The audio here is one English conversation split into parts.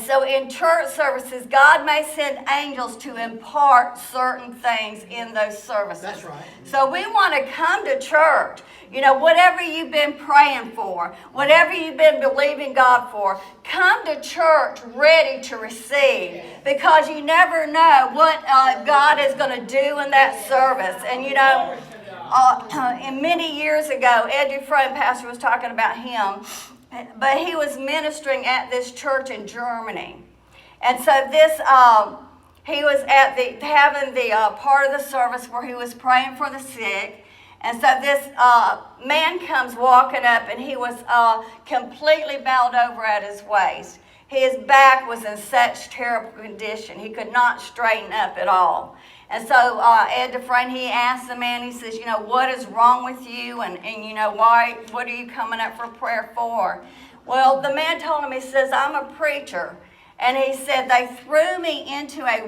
so in church services, God may send angels to impart certain things in those services. That's right. So we want to come to church. You know, whatever you've been praying for, whatever you've been believing God for, come to church ready to receive, because you never know what God is going to do in that service. And you know, and many years ago, Ed Dufresne, pastor, was talking about him, but he was ministering at this church in Germany. And so this, he was at having the part of the service where he was praying for the sick. And so this man comes walking up, and he was completely bowed over at his waist. His back was in such terrible condition, he could not straighten up at all. And so Ed Dufresne, he asked the man, he says, you know, what is wrong with you? And you know, what are you coming up for prayer for? Well, the man told him, he says, I'm a preacher. And he said, they threw me into a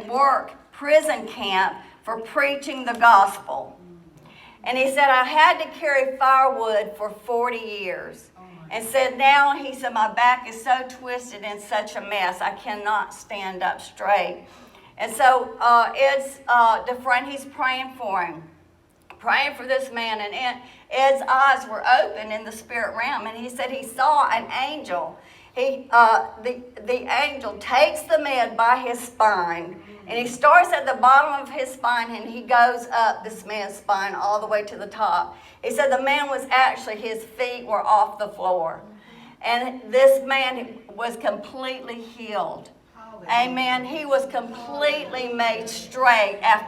prison camp for preaching the gospel. And he said, I had to carry firewood for 40 years. And said, now, he said, my back is so twisted and such a mess, I cannot stand up straight. And so Ed's Dufresne, he's praying for him, praying for this man. And Ed's eyes were open in the spirit realm. And he said he saw an angel. The angel takes the man by his spine, and he starts at the bottom of his spine, and he goes up this man's spine all the way to the top. He said the man was actually, his feet were off the floor. And this man was completely healed. Amen. He was completely made straight after